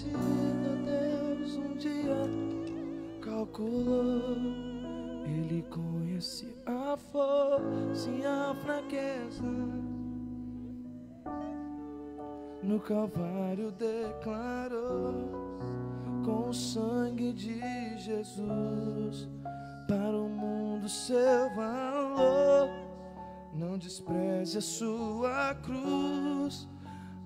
Deus um dia calculou, Ele conhece a força e a fraqueza. No Calvário declarou, com o sangue de Jesus, para o mundo seu valor. Não despreze a sua cruz,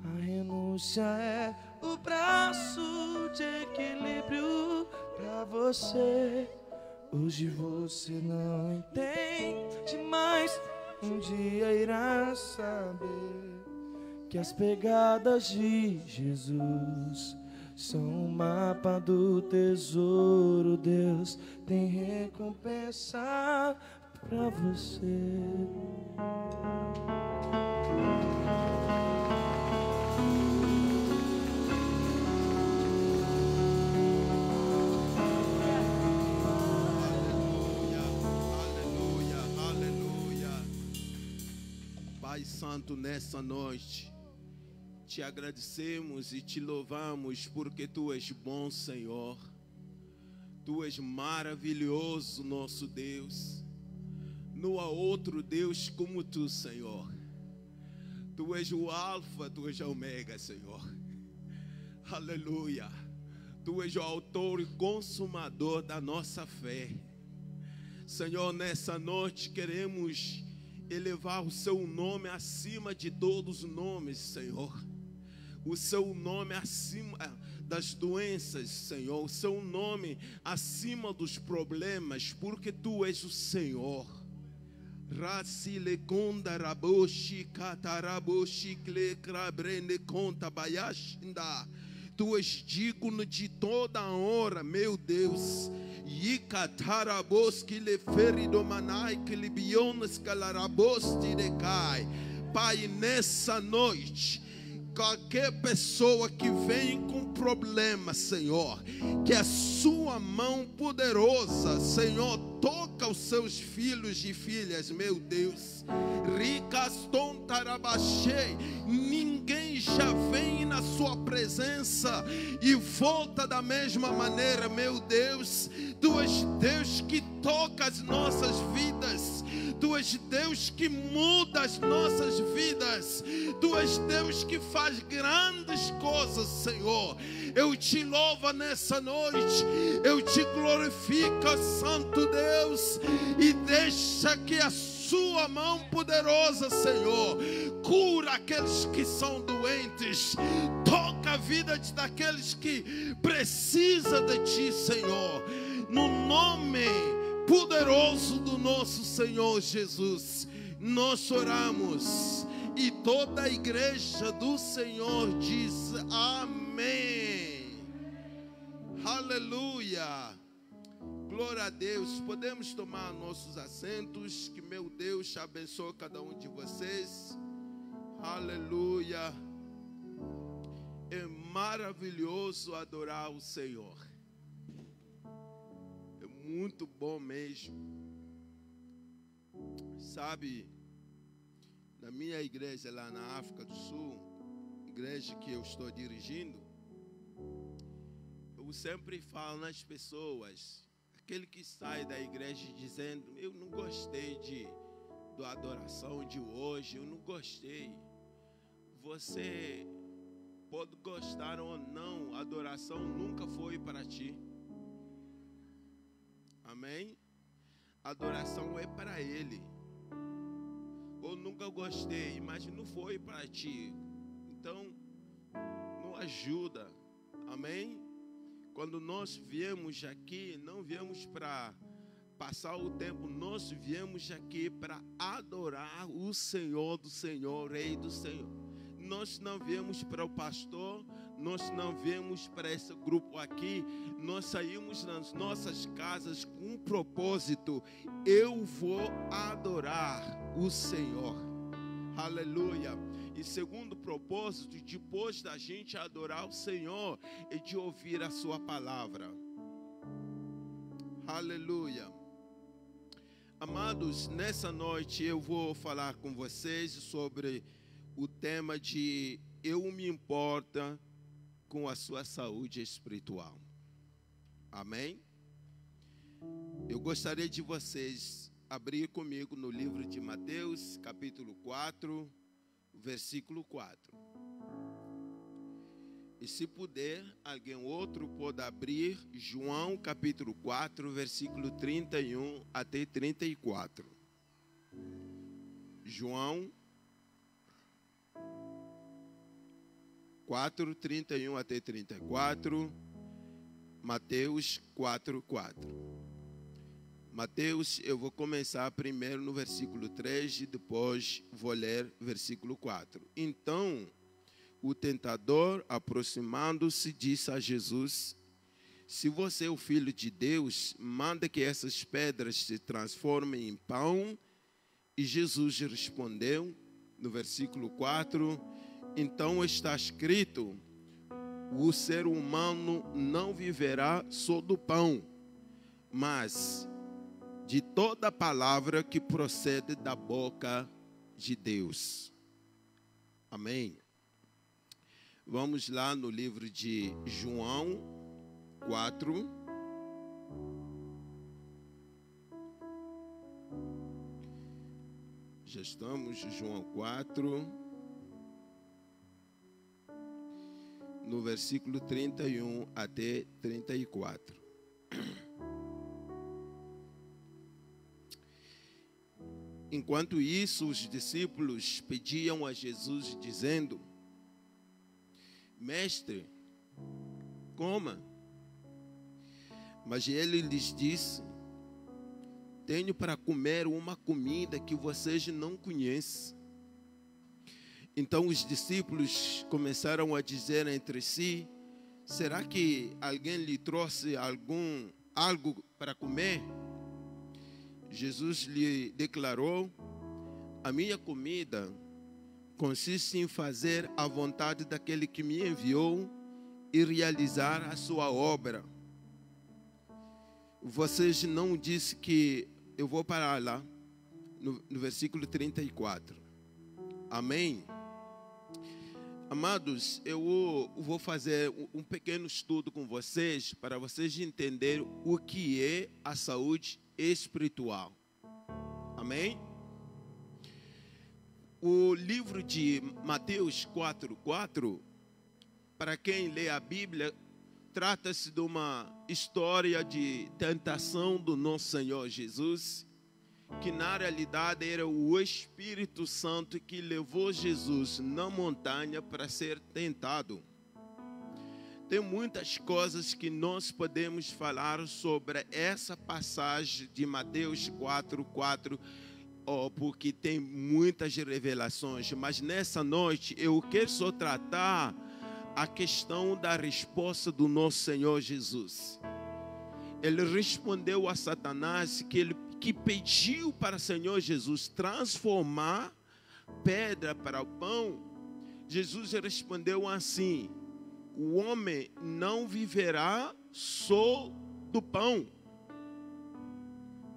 a renúncia é o braço de equilíbrio pra você. Hoje você não entende, mas um dia irá saber que as pegadas de Jesus são um mapa do tesouro. Deus tem recompensa pra você. Pai Santo, nessa noite, te agradecemos e te louvamos porque Tu és bom, Senhor. Tu és maravilhoso, nosso Deus. Não há outro Deus como Tu, Senhor. Tu és o Alfa, Tu és o Ômega, Senhor. Aleluia. Tu és o autor e consumador da nossa fé. Senhor, nessa noite queremos elevar o Seu nome acima de todos os nomes, Senhor. O Seu nome acima das doenças, Senhor. O Seu nome acima dos problemas, porque Tu és o Senhor. Rasile conda raboshi kataraboshi kle krabrende conta bayashinda. Tu és digno de toda a honra, meu Deus. Yikatarabos que le feridomanai que le bionas calarabos te decai. Pai, nessa noite, qualquer pessoa que vem com problema, Senhor, que a Sua mão poderosa, Senhor, toca os Seus filhos e filhas, meu Deus. Ricaston tarabachei, ninguém já vem na Sua presença e volta da mesma maneira, meu Deus. Tu és Deus que toca as nossas vidas. Tu és Deus que muda as nossas vidas. Tu és Deus que faz grandes coisas, Senhor. Eu te louvo nessa noite. Eu te glorifico, Santo Deus. E deixa que a Sua mão poderosa, Senhor, cura aqueles que são doentes. Toca a vida daqueles que precisam de Ti, Senhor. No nome poderoso do nosso Senhor Jesus, nós oramos. E toda a igreja do Senhor diz amém. Aleluia. Glória a Deus. Podemos tomar nossos assentos. Que meu Deus abençoe cada um de vocês. Aleluia. É maravilhoso adorar o Senhor. É muito bom mesmo. Sabe, na minha igreja lá na África do Sul, igreja que eu estou dirigindo, eu sempre falo nas pessoas, aquele que sai da igreja dizendo: eu não gostei da adoração de hoje, eu não gostei. Você pode gostar ou não, a adoração nunca foi para ti. Amém? A adoração é para Ele. Ou nunca gostei, mas não foi para ti. Então, não ajuda. Amém? Quando nós viemos aqui, não viemos para passar o tempo, nós viemos aqui para adorar o Senhor do Senhor, Rei do Senhor. Nós não viemos para o pastor, nós não viemos para esse grupo aqui. Nós saímos das nossas casas com um propósito: eu vou adorar o Senhor. Aleluia. E segundo propósito, depois da gente adorar o Senhor, é de ouvir a Sua palavra. Aleluia. Amados, nessa noite eu vou falar com vocês sobre o tema de eu me importo com a sua saúde espiritual. Amém? Eu gostaria de vocês abrir comigo no livro de Mateus, capítulo 4, versículo 4. E se puder, alguém outro pode abrir João, capítulo 4, versículo 31 até 34. João 4, 31 até 34. Mateus 4, 4. Mateus, eu vou começar primeiro no versículo 3 e depois vou ler versículo 4. Então, o tentador, aproximando-se, disse a Jesus: se você é o Filho de Deus, manda que essas pedras se transformem em pão. E Jesus respondeu, no versículo 4, então está escrito: o ser humano não viverá só do pão, mas de toda palavra que procede da boca de Deus. Amém. Vamos lá no livro de João 4. Já estamos, João 4, no versículo 31 até 34. Enquanto isso, os discípulos pediam a Jesus, dizendo: Mestre, coma. Mas ele lhes disse: tenho para comer uma comida que vocês não conhecem. Então os discípulos começaram a dizer entre si: será que alguém lhe trouxe algo para comer? Jesus lhe declarou: a minha comida consiste em fazer a vontade daquele que me enviou e realizar a sua obra. Vocês não disseram que eu vou parar lá, no versículo 34. Amém? Amados, eu vou fazer um pequeno estudo com vocês, para vocês entenderem o que é a saúde espiritual. Amém? O livro de Mateus 4:4, para quem lê a Bíblia, trata-se de uma história de tentação do nosso Senhor Jesus, que na realidade era o Espírito Santo que levou Jesus na montanha para ser tentado. Tem muitas coisas que nós podemos falar sobre essa passagem de Mateus 4:4, porque tem muitas revelações, mas nessa noite eu quero só tratar a questão da resposta do nosso Senhor Jesus. Ele respondeu a Satanás que pediu para o Senhor Jesus transformar pedra para o pão. Jesus respondeu assim: o homem não viverá só do pão.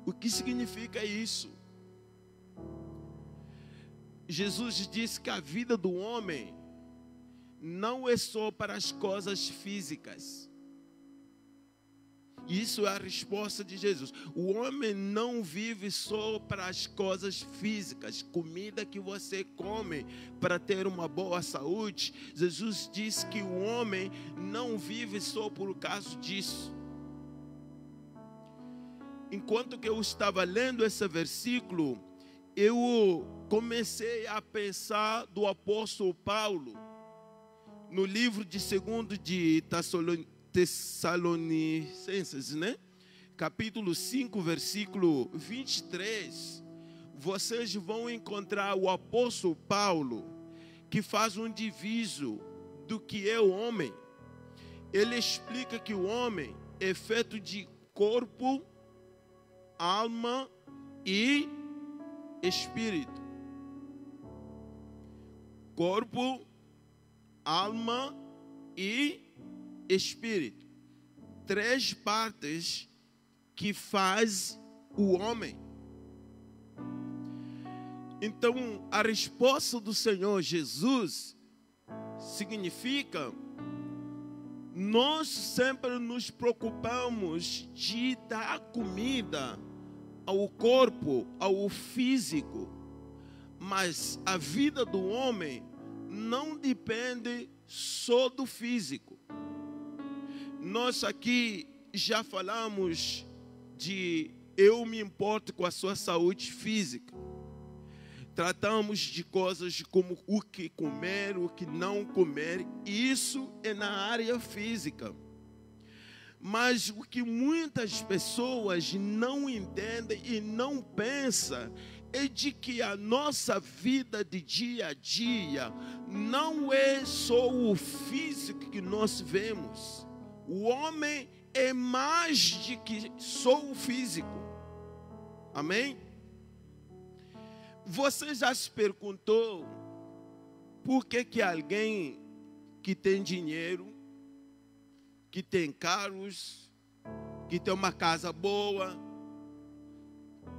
O que significa isso? Jesus disse que a vida do homem não é só para as coisas físicas. Isso é a resposta de Jesus. O homem não vive só para as coisas físicas, comida que você come para ter uma boa saúde. Jesus disse que o homem não vive só por causa disso. Enquanto que eu estava lendo esse versículo, eu comecei a pensar do apóstolo Paulo, no livro de 2 de Tessalonicenses, né? Capítulo 5, versículo 23, vocês vão encontrar o apóstolo Paulo, que faz um diviso do que é o homem. Ele explica que o homem é feito de corpo, alma e espírito. Corpo, alma e espírito. 3 partes que faz o homem. Então, a resposta do Senhor Jesus significa Nós sempre nos preocupamos de dar comida ao corpo, ao físico. Mas a vida do homem não depende só do físico. Nós aqui já falamos de eu me importo com a sua saúde física. Tratamos de coisas como o que comer, o que não comer. Isso é na área física. Mas o que muitas pessoas não entendem e não pensam é de que a nossa vida de dia a dia não é só o físico que nós vemos. O homem é mais do que só o físico. Amém? Você já se perguntou por que alguém que tem dinheiro, que tem carros, que tem uma casa boa,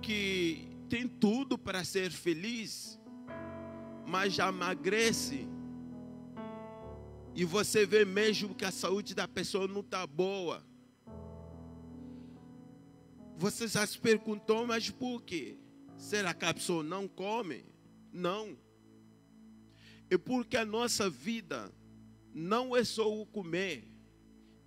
que tem tudo para ser feliz, mas já emagrece, e você vê mesmo que a saúde da pessoa não está boa? Você já se perguntou, mas por quê? Será que a pessoa não come? Não. É porque a nossa vida não é só o comer.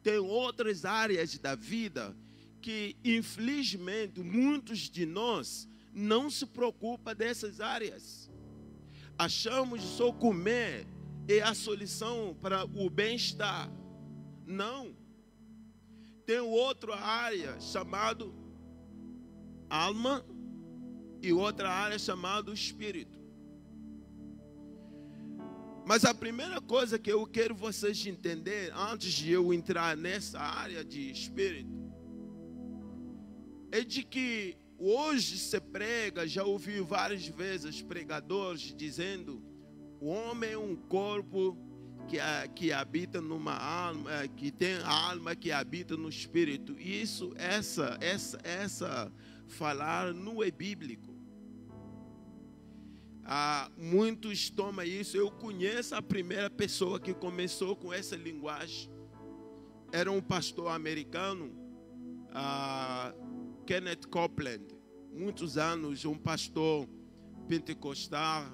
Tem outras áreas da vida que, infelizmente, muitos de nós não se preocupam dessas áreas. Achamos que só comer é a solução para o bem-estar. Não. Tem outra área chamada alma e outra área chamada espírito. Mas a primeira coisa que eu quero vocês entenderem, antes de eu entrar nessa área de espírito, é de que hoje se prega, já ouvi várias vezes pregadores dizendo: o homem é um corpo que habita numa alma, que tem a alma que habita no espírito. E isso, essa falar não é bíblico. Muitos tomam isso. Eu conheço a primeira pessoa que começou com essa linguagem. Era um pastor americano, Kenneth Copeland. Muitos anos, um pastor pentecostal,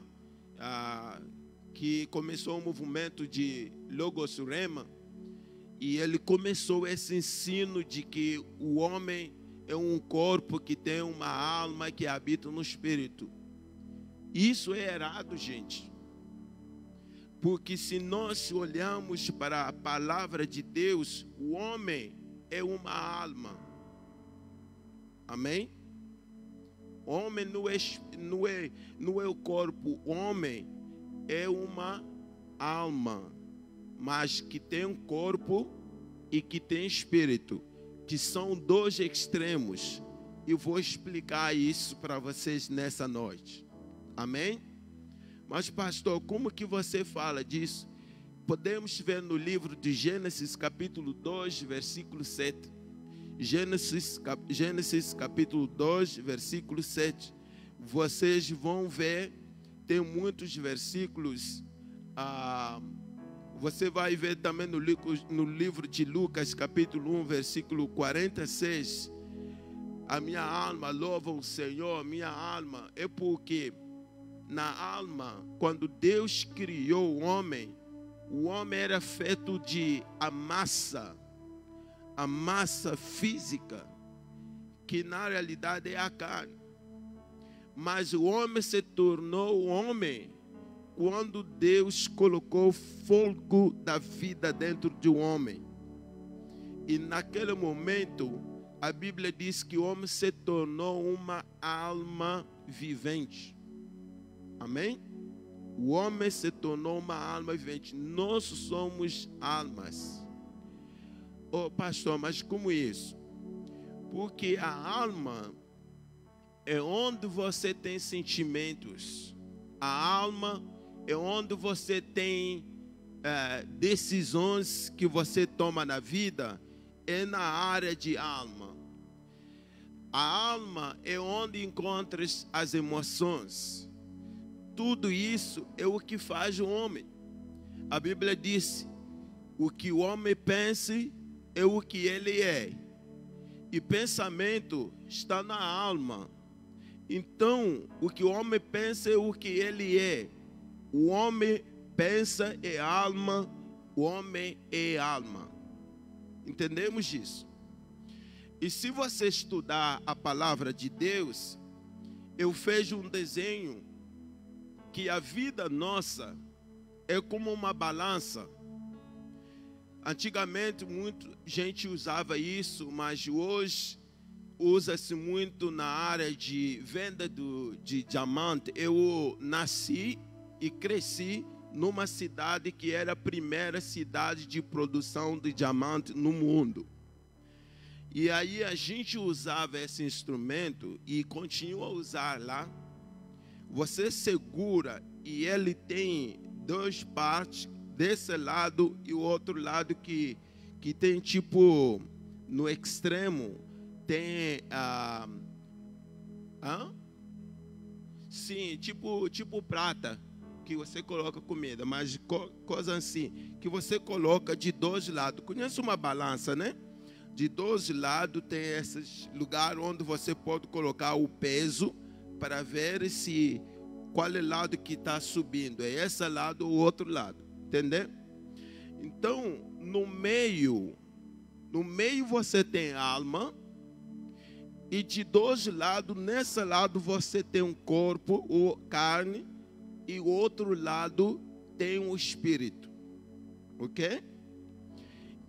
que começou um movimento de Logos Rema. E ele começou esse ensino de que o homem é um corpo que tem uma alma que habita no espírito. Isso é errado, gente. Porque se nós olhamos para a palavra de Deus, o homem é uma alma. Amém? Homem não é o corpo. O homem é uma alma, mas que tem um corpo e que tem espírito, que são dois extremos. Eu vou explicar isso para vocês nessa noite. Amém? Mas pastor, como que você fala disso? Podemos ver no livro de Gênesis capítulo 2, versículo 7. Gênesis capítulo 2, versículo 7. Vocês vão ver, tem muitos versículos. Você vai ver também no livro de Lucas capítulo 1, versículo 46. A minha alma louva o Senhor, minha alma. É porque na alma, quando Deus criou o homem era feito de a massa física, que na realidade é a carne. Mas o homem se tornou homem quando Deus colocou o fogo da vida dentro de um homem. E naquele momento, a Bíblia diz que o homem se tornou uma alma vivente. Amém? O homem se tornou uma alma vivente. Nós somos almas. Oh, pastor, mas como isso? Porque a alma é onde você tem sentimentos. A alma é onde você tem decisões que você toma na vida. É na área de alma. A alma é onde encontras as emoções. Tudo isso é o que faz o homem. A Bíblia diz o que o homem pense é o que ele é. E pensamento está na alma. Então, o que o homem pensa é o que ele é. O homem pensa é alma, o homem é alma. Entendemos isso? E se você estudar a palavra de Deus, eu vejo um desenho que a vida nossa é como uma balança. Antigamente, muita gente usava isso, mas hoje usa-se muito na área de venda de diamante. Eu nasci e cresci numa cidade que era a primeira cidade de produção de diamante no mundo. E aí a gente usava esse instrumento e continua a usar lá. Você segura e ele tem duas partes, desse lado e o outro lado que tem tipo, no extremo, tem sim, tipo prata, que você coloca comida, mas coisa assim, que você coloca de dois lados. Conhece uma balança, né? De dois lados tem esses lugares onde você pode colocar o peso para ver se qual é o lado que está subindo. É esse lado ou o outro lado. Entendeu? Então, no meio você tem alma. E de dois lados, nesse lado você tem um corpo ou carne. E o outro lado tem um espírito. Ok?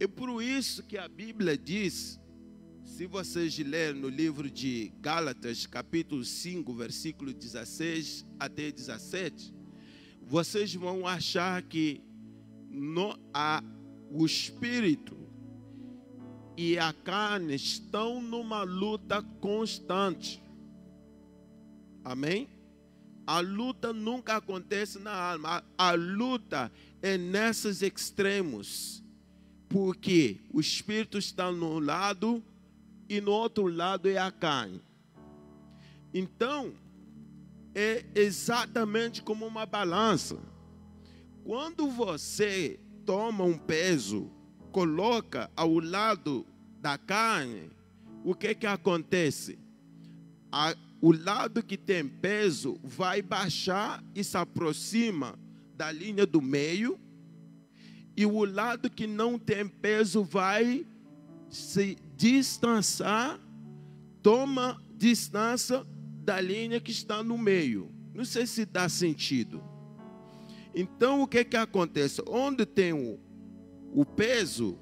É por isso que a Bíblia diz, se vocês lerem no livro de Gálatas, capítulo 5, versículo 16 até 17, vocês vão achar que o espírito e a carne estão numa luta constante. Amém? A luta nunca acontece na alma. A luta é nesses extremos. Porque o espírito está num lado e no outro lado é a carne. Então, é exatamente como uma balança. Quando você toma um peso, coloca ao lado da carne, o que acontece? O lado que tem peso vai baixar e se aproxima da linha do meio, e o lado que não tem peso vai se distanciar, toma distância da linha que está no meio. Não sei se dá sentido. Então, o que acontece? Onde tem o peso,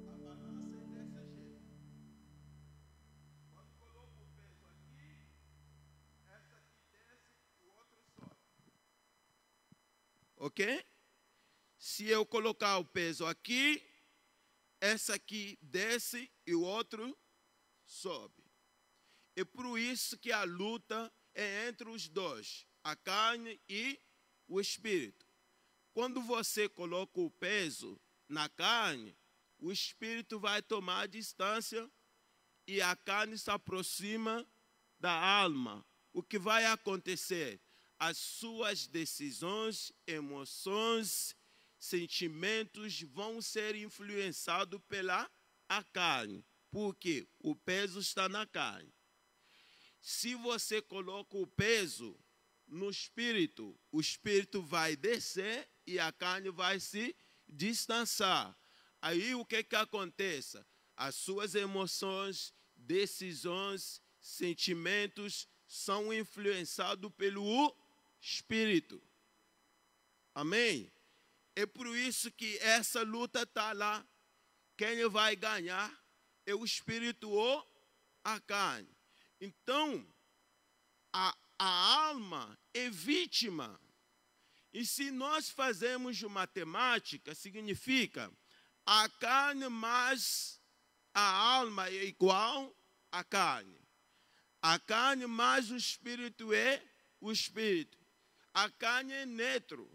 a balança é desse jeito. Quando coloco o peso aqui, essa aqui desce, o outro sobe. Ok? Se eu colocar o peso aqui, essa aqui desce e o outro sobe. É por isso que a luta é entre os dois, a carne e o espírito. Quando você coloca o peso na carne, o espírito vai tomar distância e a carne se aproxima da alma. O que vai acontecer? As suas decisões, emoções, sentimentos vão ser influenciados pela carne. Porque o peso está na carne. Se você coloca o peso no espírito, o espírito vai descer e a carne vai se distanciar. Aí o que acontece? As suas emoções, decisões, sentimentos são influenciados pelo espírito. Amém? É por isso que essa luta está lá. Quem vai ganhar é o espírito ou a carne. Então, a alma é vítima. E se nós fazemos matemática, significa a carne mais a alma é igual à carne. A carne mais o espírito é o espírito. A carne é neutro.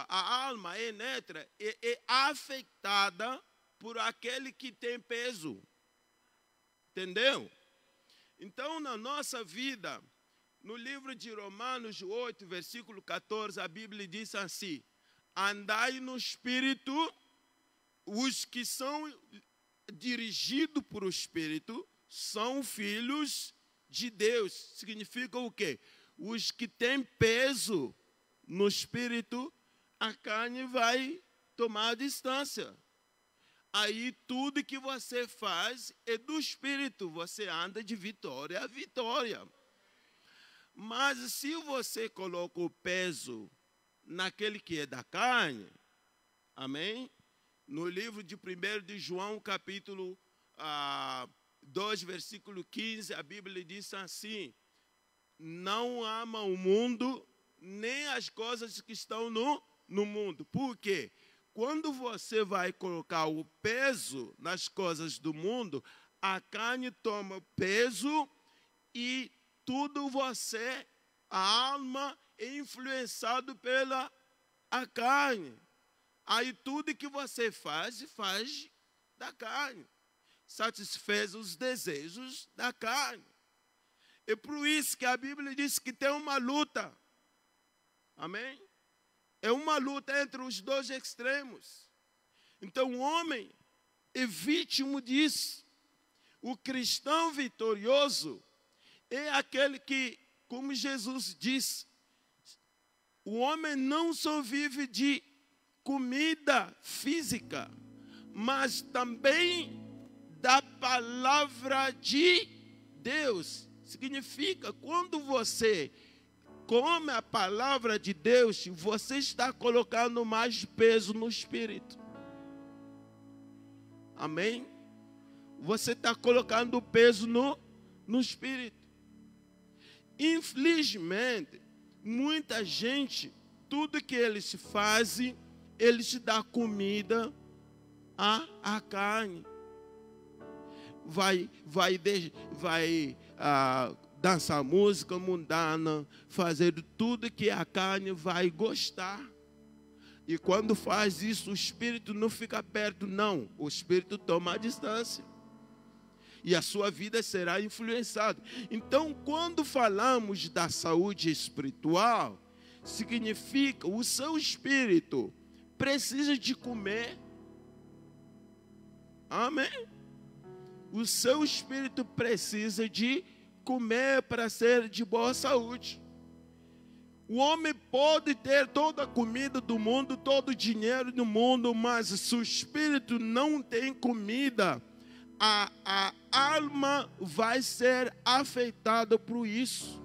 A alma é neutra, é afetada por aquele que tem peso. Entendeu? Então, na nossa vida, no livro de Romanos 8, versículo 14, a Bíblia diz assim: andai no Espírito, os que são dirigidos por o Espírito são filhos de Deus. Significa o quê? Os que têm peso no Espírito, a carne vai tomar distância. Aí tudo que você faz é do Espírito, você anda de vitória a vitória. Mas se você coloca o peso naquele que é da carne, amém? No livro de 1 de João, capítulo 2, versículo 15, a Bíblia diz assim: não ama o mundo, nem as coisas que estão no mundo. Por quê? Quando você vai colocar o peso nas coisas do mundo, a carne toma peso e tudo você, a alma, é influenciado pela a carne. Aí tudo que você faz da carne. Satisfaz os desejos da carne. É por isso que a Bíblia diz que tem uma luta. Amém? É uma luta entre os dois extremos. Então o homem é vítima disso. O cristão vitorioso é aquele que, como Jesus disse, o homem não só vive de comida física, mas também da palavra de Deus. Significa, quando você come a palavra de Deus, você está colocando mais peso no Espírito. Amém? Você está colocando peso no Espírito. Infelizmente, muita gente, tudo que eles fazem, eles dão comida à carne. Vai dançar música mundana, fazer tudo que a carne vai gostar. E quando faz isso, o Espírito não fica perto, não. O Espírito toma a distância. E a sua vida será influenciada. Então, quando falamos da saúde espiritual, significa o seu espírito precisa de comer. Amém? O seu espírito precisa de comer para ser de boa saúde. O homem pode ter toda a comida do mundo, todo o dinheiro do mundo, mas se o espírito não tem comida, a alma vai ser afetada por isso.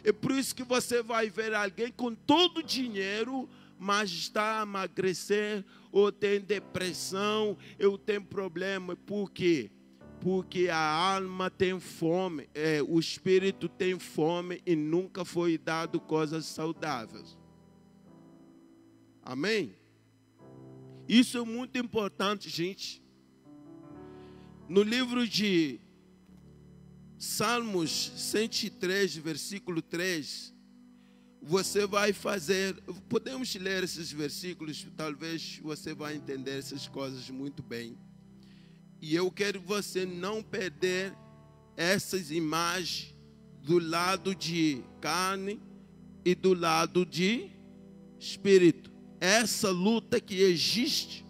É por isso que você vai ver alguém com todo o dinheiro, mas está a emagrecer, ou tem depressão, ou tem problema. Por quê? Porque a alma tem fome, o espírito tem fome e nunca foi dado coisas saudáveis. Amém? Isso é muito importante, gente. No livro de Salmos 103, versículo 3, você vai fazer, podemos ler esses versículos, talvez você vai entender essas coisas muito bem. E eu quero você não perder essas imagens do lado de carne e do lado de espírito. Essa luta que existe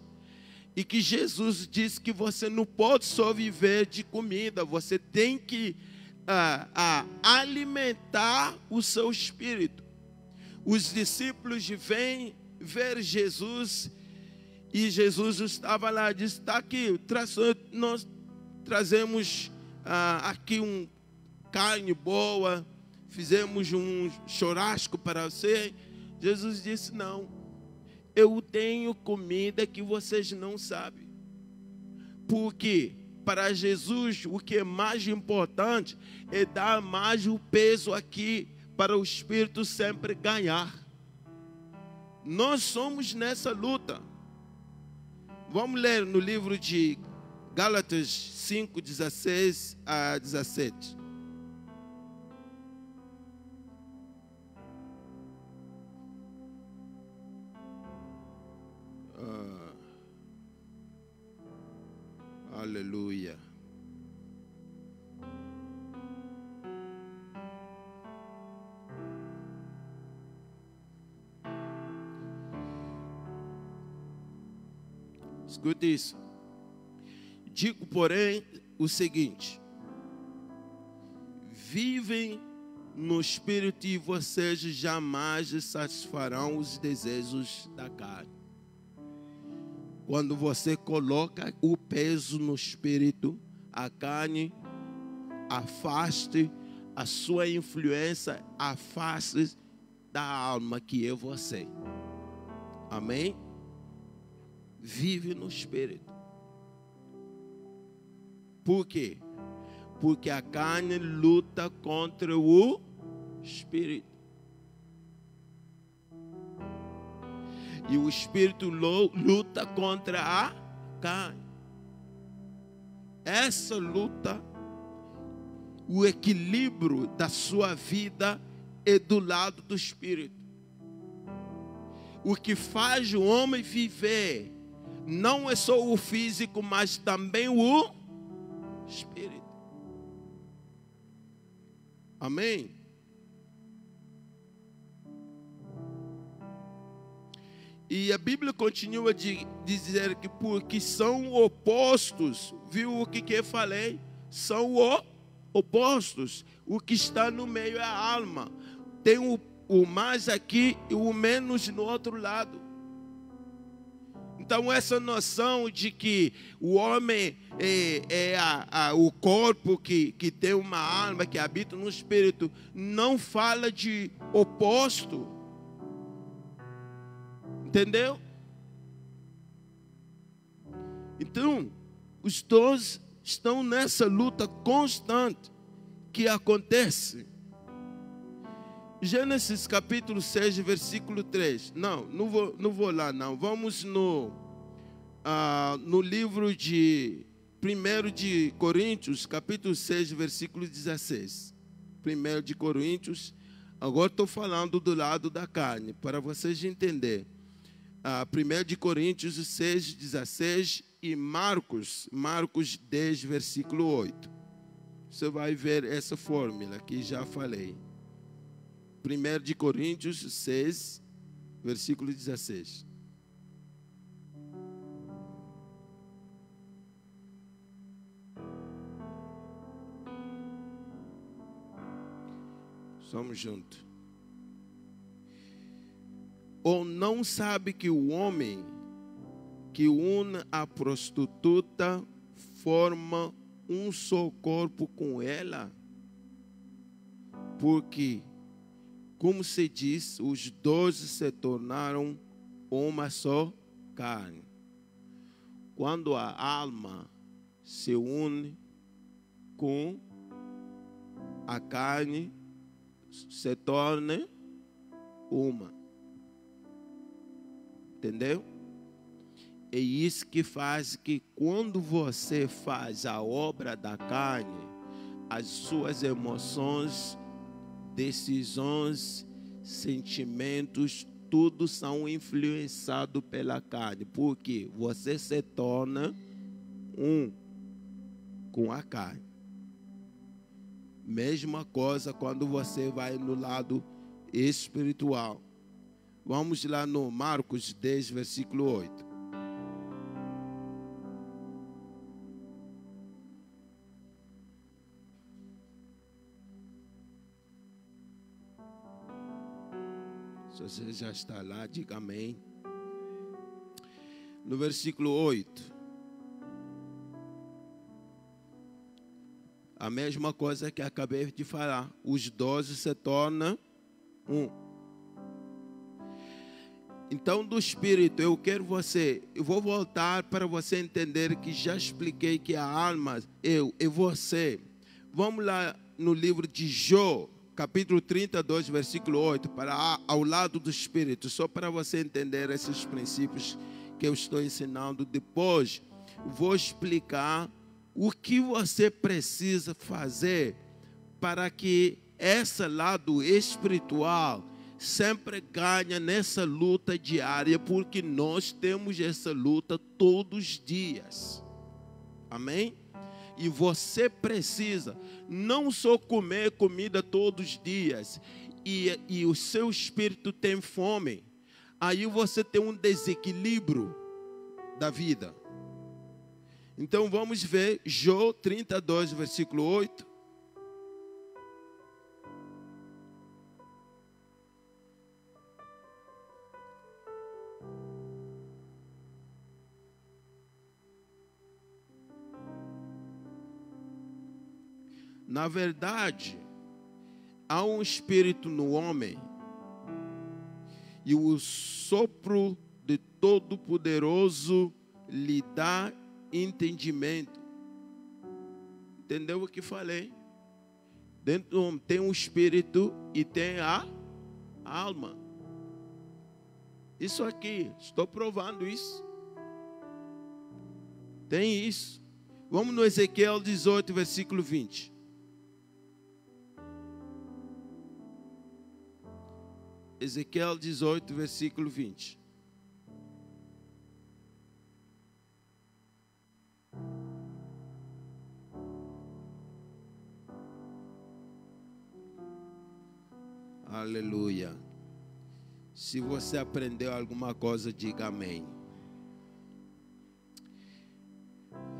e que Jesus disse que você não pode só viver de comida, você tem que alimentar o seu espírito. Os discípulos vêm ver Jesus e Jesus estava lá, disse: está aqui, nós trazemos aqui carne boa, fizemos um churrasco para você. Jesus disse: não, eu tenho comida que vocês não sabem. Porque para Jesus o que é mais importante é dar mais o peso aqui para o Espírito sempre ganhar. Nós somos nessa luta. Vamos ler no livro de Gálatas 5, 16 a 17. Aleluia. Escute isso. Digo, porém, o seguinte: vivem no Espírito e vocês jamais satisfarão os desejos da carne. Quando você coloca o peso no Espírito, a carne afaste a sua influência, afaste da alma que é você. Amém? Vive no Espírito. Por quê? Porque a carne luta contra o Espírito. E o Espírito luta contra a carne. Essa luta, o equilíbrio da sua vida é do lado do Espírito. O que faz o homem viver não é só o físico, mas também o Espírito. Amém? E a Bíblia continua de dizer que porque são opostos, viu o que eu falei? São opostos. O que está no meio é a alma. Tem o mais aqui e o menos no outro lado. Então essa noção de que o homem é o corpo que tem uma alma, que habita no Espírito, não fala de oposto. Entendeu? Então, os dois estão nessa luta constante que acontece. Gênesis capítulo 6, versículo 3. Não vou lá não. Vamos no livro de 1 de Coríntios, capítulo 6, versículo 16. 1 de Coríntios, agora estou falando do lado da carne, para vocês entenderem. 1 de Coríntios 6, 16 e Marcos 10, versículo 8. Você vai ver essa fórmula que já falei. 1 de Coríntios 6, versículo 16. Somos juntos. Ou não sabe que o homem que une a prostituta forma um só corpo com ela? Porque, como se diz, os dois se tornaram uma só carne. Quando a alma se une com a carne, se torna uma. Entendeu? É isso que faz que quando você faz a obra da carne, as suas emoções, decisões, sentimentos, tudo são influenciados pela carne. Porque você se torna um com a carne. Mesma coisa quando você vai no lado espiritual. Vamos lá no Marcos 10, versículo 8. Se você já está lá, diga amém. No versículo 8. A mesma coisa que acabei de falar. Os 12 se tornam um. Então, do Espírito, eu vou voltar para você entender que já expliquei que a alma, eu e você. Vamos lá no livro de Jó, capítulo 32, versículo 8, ao lado do Espírito, só para você entender esses princípios que eu estou ensinando. Depois, vou explicar o que você precisa fazer para que esse lado espiritual sempre ganha nessa luta diária, porque nós temos essa luta todos os dias. Amém? E você precisa não só comer comida todos os dias, e o seu espírito tem fome, aí você tem um desequilíbrio da vida. Então vamos ver Jó 32, versículo 8. Na verdade, há um espírito no homem, e o sopro de Todo-Poderoso lhe dá entendimento. Entendeu o que falei? Dentro do homem tem um espírito e tem a alma. Isso aqui, estou provando isso. Tem isso. Vamos no Ezequiel 18, versículo 20. Ezequiel 18, versículo 20. Aleluia. Se você aprendeu alguma coisa, diga amém.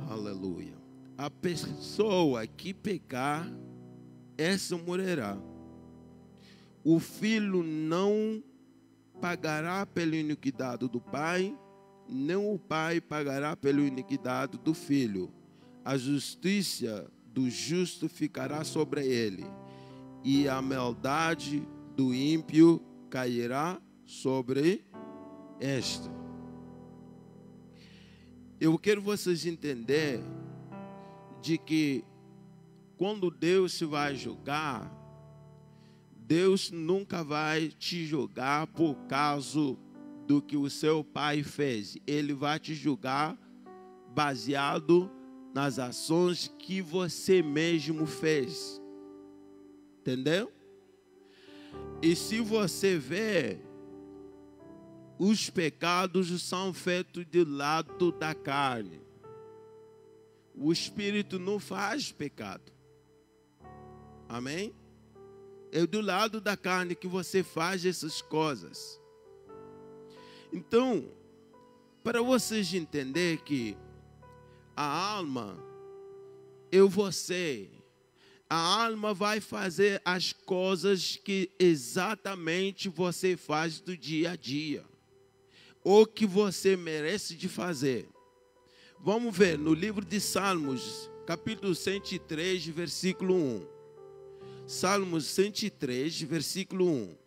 Aleluia. A pessoa que pecar, essa morrerá. O filho não pagará pela iniquidade do pai, nem o pai pagará pela iniquidade do filho. A justiça do justo ficará sobre ele, e a maldade do ímpio cairá sobre este. Eu quero vocês entenderem de que quando Deus se vai julgar, Deus nunca vai te julgar por causa do que o seu pai fez. Ele vai te julgar baseado nas ações que você mesmo fez. Entendeu? E se você vê, os pecados são feitos do lado da carne. O Espírito não faz pecado. Amém? É do lado da carne que você faz essas coisas. Então, para vocês entenderem que a alma é você. A alma vai fazer as coisas que exatamente você faz do dia a dia. Ou que você merece de fazer. Vamos ver no livro de Salmos, capítulo 103, versículo 1. Salmos 103, versículo 1.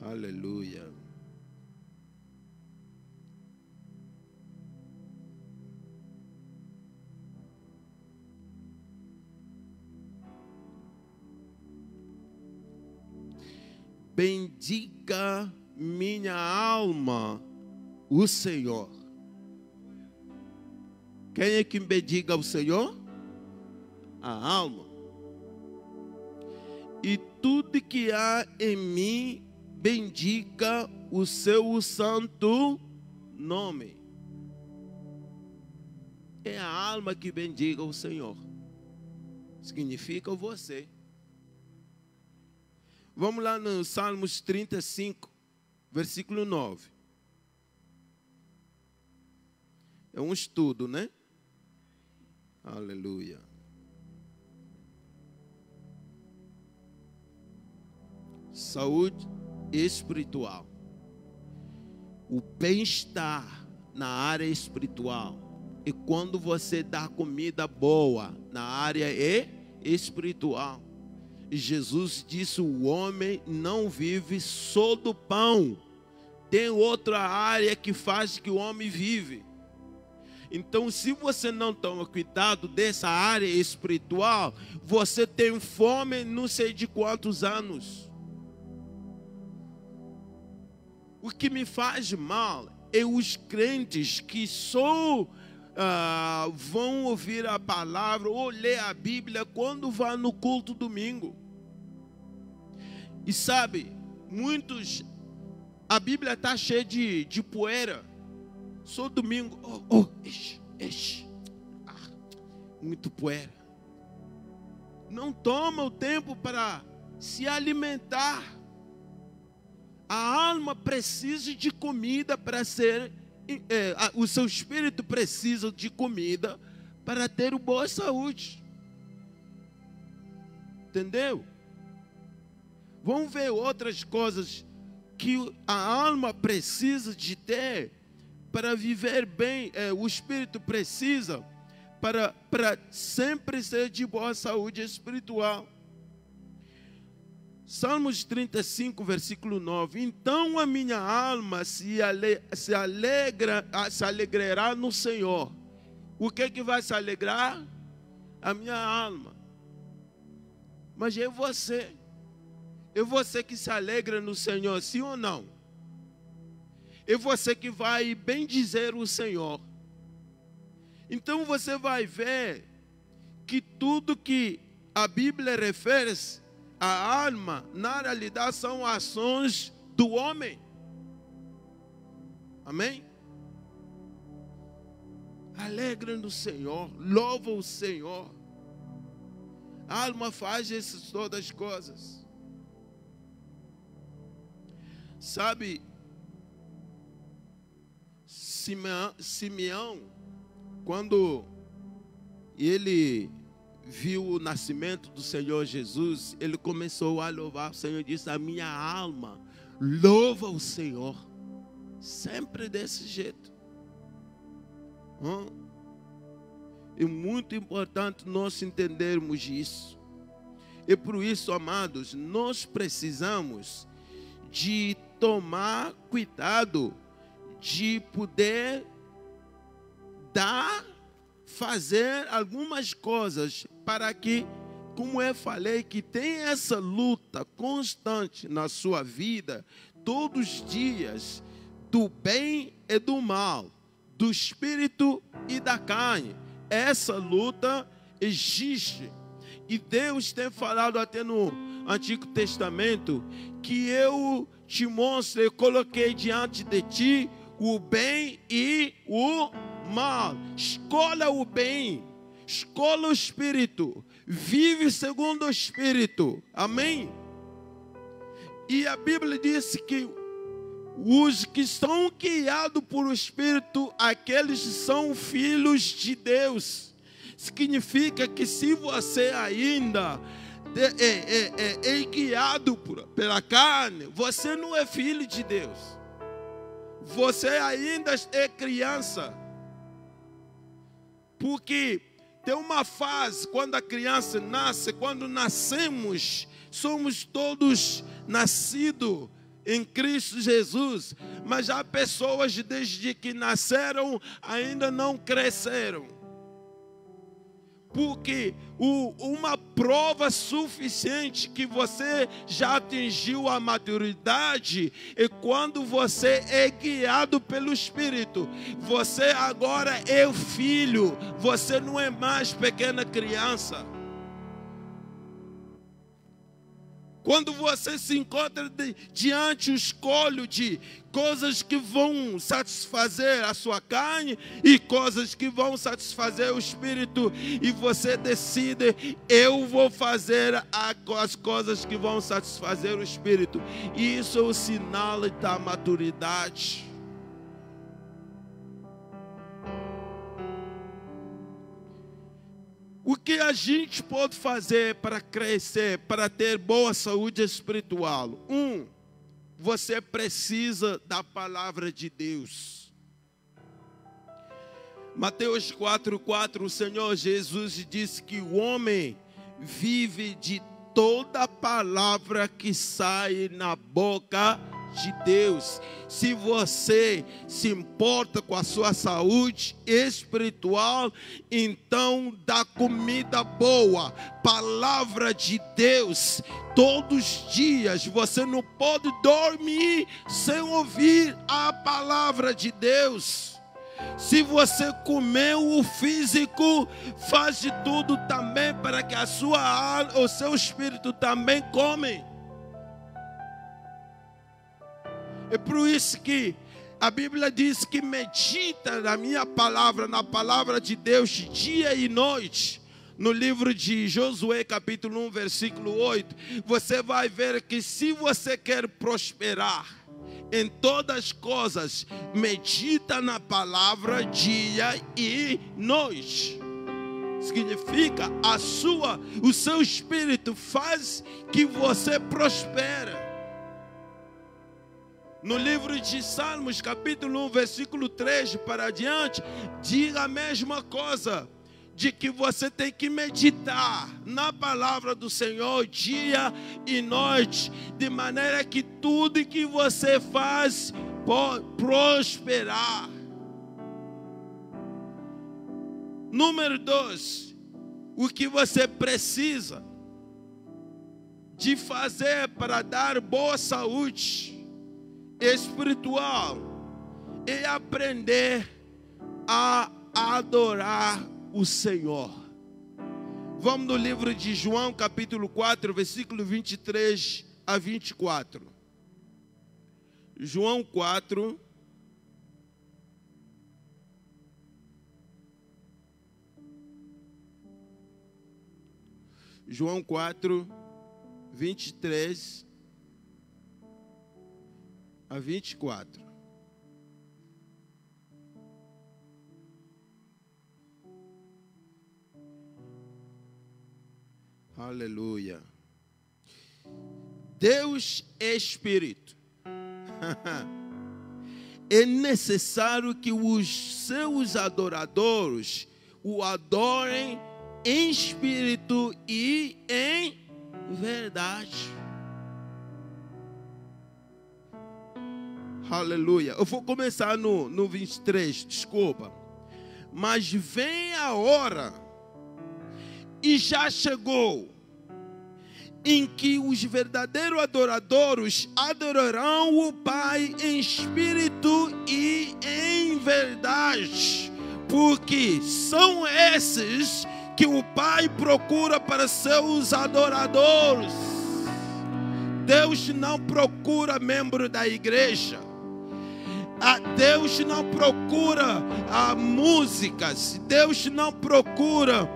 Aleluia. Bendiga minha alma o Senhor. Quem é que bendiga o Senhor? A alma. E tudo que há em mim, bendiga o seu santo nome. É a alma que bendiga o Senhor. Significa você. Vamos lá no Salmos 35, versículo 9. É um estudo, né? Aleluia. Saúde espiritual. O bem-estar na área espiritual. E quando você dá comida boa na área espiritual. Jesus disse: o homem não vive só do pão. Tem outra área que faz que o homem vive. Então, se você não toma cuidado dessa área espiritual, você tem fome não sei de quantos anos. O que me faz mal é os crentes que só vão ouvir a palavra ou ler a Bíblia quando vão no culto domingo. E sabe, muitos, a Bíblia está cheia de poeira. Só domingo, muito poeira. não toma o tempo para se alimentar. A alma precisa de comida para ser, o seu espírito precisa de comida para ter boa saúde. Entendeu? Vamos ver outras coisas que a alma precisa de ter para viver bem, o espírito precisa para sempre ser de boa saúde espiritual. Salmos 35, versículo 9. Então a minha alma se alegrará no Senhor. O que vai se alegrar? A minha alma. Mas é você. É você que se alegra no Senhor, sim ou não? É você que vai bendizer o Senhor. Então você vai ver que tudo que a Bíblia refere-se à alma, na realidade são ações do homem. Amém? Alegra no Senhor, louva o Senhor. A alma faz essas todas as coisas. Sabe, Simeão, quando ele viu o nascimento do Senhor Jesus, ele começou a louvar o Senhor e disse: a minha alma louva o Senhor. Sempre desse jeito. É muito importante nós entendermos isso. E por isso, amados, nós precisamos de tomar cuidado de poder fazer algumas coisas para que, como eu falei, que tem essa luta constante na sua vida, todos os dias, do bem e do mal, do espírito e da carne. Essa luta existe. E Deus tem falado até no Antigo Testamento que eu te mostro, eu coloquei diante de ti o bem e o mal. Escolha o bem, escolha o espírito, vive segundo o espírito. Amém? E a Bíblia diz que os que são guiados por o espírito, aqueles são filhos de Deus. Significa que se você ainda é guiado pela carne, você não é filho de Deus. Você ainda é criança. Porque tem uma fase quando a criança nasce, quando nascemos, somos todos nascidos em Cristo Jesus, mas há pessoas desde que nasceram ainda não cresceram. Porque uma prova suficiente que você já atingiu a maturidade é quando você é guiado pelo Espírito. Você agora é o filho, você não é mais pequena criança. Quando você se encontra diante o escolho de coisas que vão satisfazer a sua carne e coisas que vão satisfazer o espírito, e você decide: eu vou fazer as coisas que vão satisfazer o espírito. E isso é o sinal da maturidade. O que a gente pode fazer para crescer, para ter boa saúde espiritual? Você precisa da palavra de Deus. Mateus 4:4, o Senhor Jesus disse que o homem vive de toda palavra que sai na boca de Deus. Se você se importa com a sua saúde espiritual, então dá comida boa, palavra de Deus, todos os dias. Você não pode dormir sem ouvir a palavra de Deus. Se você comer o físico, faz de tudo também para que a sua alma, o seu espírito também come. É por isso que a Bíblia diz que medita na minha palavra, na palavra de Deus, dia e noite. no livro de Josué, capítulo 1, versículo 8, você vai ver que se você quer prosperar em todas as coisas, medita na palavra dia e noite. Significa o seu espírito faz que você prospere. No livro de Salmos, capítulo 1, versículo 3 para adiante, diz a mesma coisa, de que você tem que meditar na palavra do Senhor dia e noite, de maneira que tudo que você faz pode prosperar. Número 2, o que você precisa de fazer para dar boa saúde espiritual é aprender a adorar o Senhor. Vamos no livro de João, capítulo 4, versículo 23 a 24. João 4, João 4, 23 a 24. Aleluia. Deus é Espírito. É necessário que os seus adoradores o adorem em espírito e em verdade. Aleluia. Eu vou começar no 23, desculpa. Mas vem a hora, e já chegou, em que os verdadeiros adoradores adorarão o Pai em espírito e em verdade, porque são esses que o Pai procura para seus adoradores. Deus não procura membro da igreja. Deus não procura músicas. Deus não procura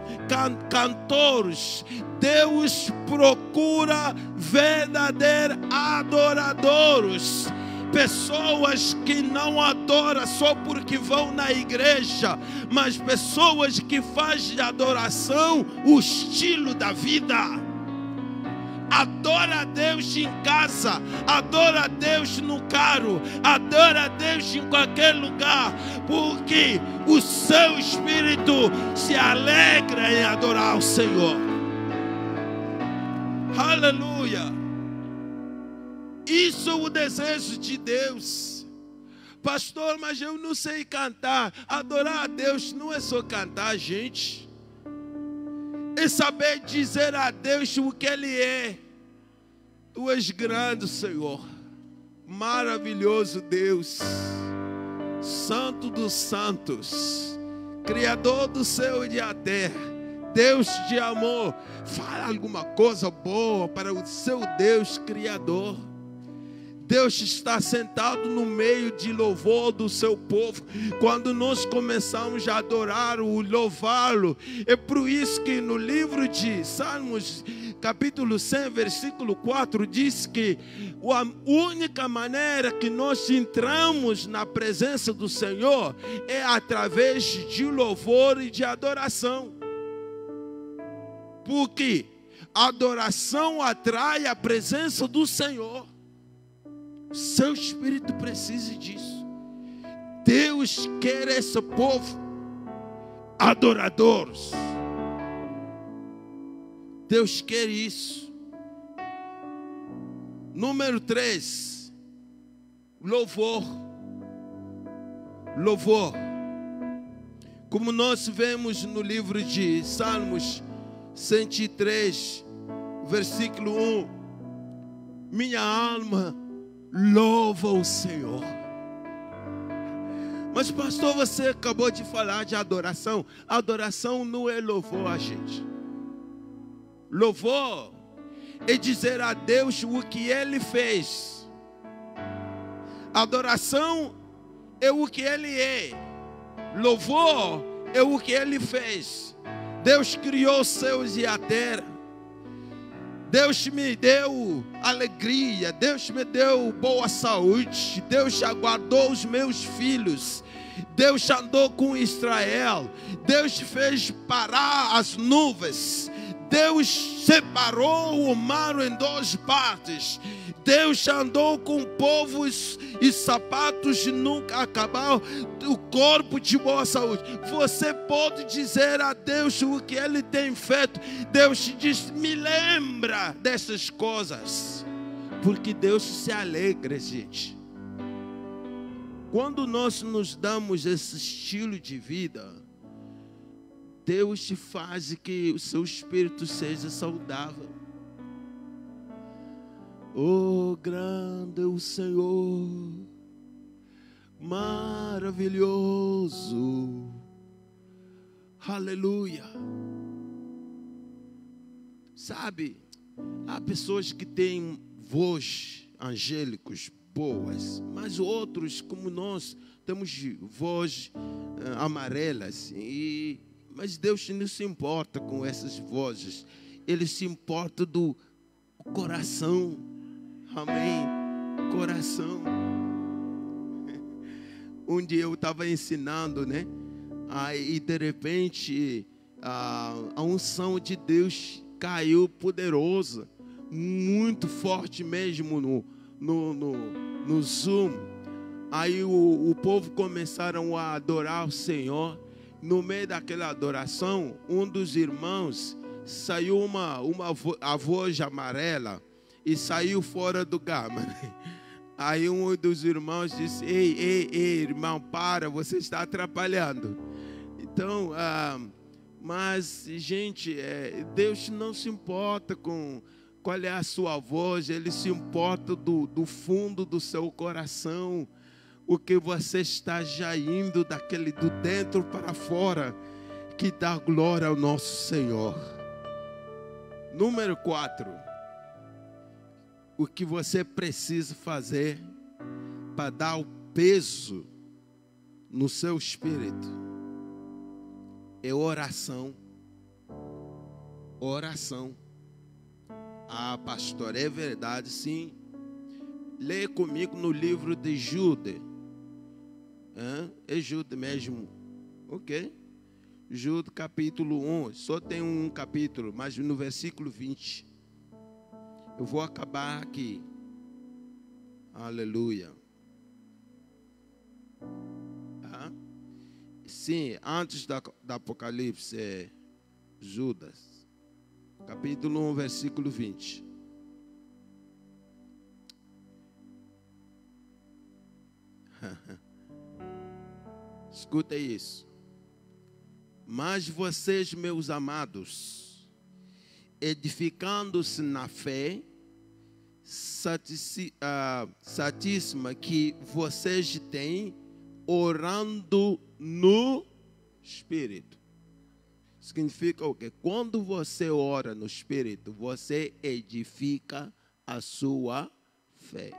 cantores. Deus procura verdadeiros adoradores. Pessoas que não adoram só porque vão na igreja, mas pessoas que fazem de adoração o estilo da vida. Adora a Deus em casa, adora a Deus no carro, adora a Deus em qualquer lugar, porque o seu espírito se alegra em adorar o Senhor. Aleluia! Isso é o desejo de Deus. Pastor, mas eu não sei cantar. Adorar a Deus não é só cantar, gente. É saber dizer a Deus o que Ele é. Tu és grande, Senhor. Maravilhoso Deus. Santo dos santos. Criador do céu e da terra. Deus de amor. Fala alguma coisa boa para o seu Deus Criador. Deus está sentado no meio de louvor do seu povo. Quando nós começamos a adorar-o, louvá-lo, é por isso que no livro de Salmos, capítulo 100, versículo 4, diz que a única maneira que nós entramos na presença do Senhor é através de louvor e de adoração. Porque a adoração atrai a presença do Senhor. Seu espírito precisa disso. Deus quer esse povo adoradores. Deus quer isso. Número 3, louvor. Louvor. Como nós vemos no livro de Salmos 103, versículo 1. Minha alma louva o Senhor. Mas pastor, você acabou de falar de adoração. Adoração não é louvor a gente. Louvor é dizer a Deus o que Ele fez. Adoração é o que Ele é. Louvor é o que Ele fez. Deus criou os céus e a terra. Deus me deu alegria, Deus me deu boa saúde, Deus aguardou os meus filhos, Deus andou com Israel, Deus fez parar as nuvens, Deus separou o mar em duas partes, Deus andou com povos e sapatos de nunca acabar, o corpo de boa saúde. Você pode dizer a Deus o que Ele tem feito. Deus te diz, me lembra dessas coisas, porque Deus se alegra, gente. Quando nós nos damos esse estilo de vida, Deus te faz que o seu espírito seja saudável. Oh, grande é o Senhor, maravilhoso, aleluia. Sabe, há pessoas que têm voz angélicos boas, mas outros, como nós, temos voz amarelas. Mas Deus não se importa com essas vozes, Ele se importa do coração. Amém, coração. Um dia eu estava ensinando, né? Aí de repente a unção de Deus caiu poderosa, muito forte mesmo no Zoom. Aí o povo começaram a adorar o Senhor. No meio daquela adoração, um dos irmãos saiu a voz amarela e saiu fora do câmara. Aí um dos irmãos disse, ei, irmão, para, você está atrapalhando. Então, mas, gente, Deus não se importa com qual é a sua voz, Ele se importa do fundo do seu coração, o que você está já indo do dentro para fora, que dá glória ao nosso Senhor. Número 4. O que você precisa fazer para dar o peso no seu espírito é oração. Oração. Ah, pastor, é verdade, sim. Leia comigo no livro de Judas. É Judas mesmo. Ok? Judas capítulo 1. Só tem um capítulo, mas no versículo 20. Eu vou acabar aqui. Aleluia. Sim, antes da Apocalipse é Judas. Capítulo 1, versículo 20. Escuta isso. Mas vocês, meus amados, edificando-se na fé santíssima que vocês têm, orando no Espírito. Significa o quê? Quando você ora no Espírito, você edifica a sua fé.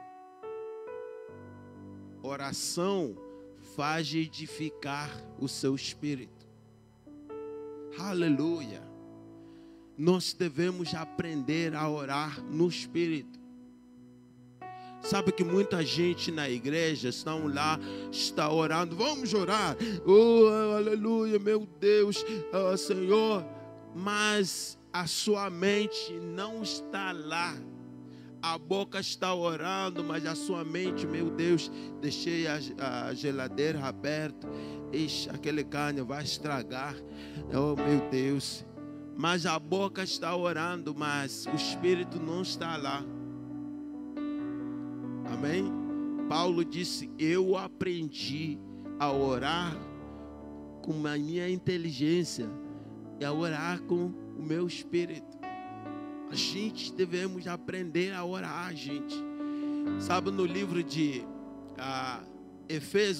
Oração faz edificar o seu espírito. Aleluia. Nós devemos aprender a orar no Espírito. Sabe que muita gente na igreja está orando, vamos orar, oh, aleluia, meu Deus, oh, Senhor, mas a sua mente não está lá. A boca está orando, mas a sua mente, meu Deus, deixei a geladeira aberta, ixi, aquele carne vai estragar, oh meu Deus. Mas a boca está orando, mas o espírito não está lá. Amém? Paulo disse, eu aprendi a orar com a minha inteligência e a orar com o meu espírito. A gente devemos aprender a orar, gente. Sabe, no livro de Efésios,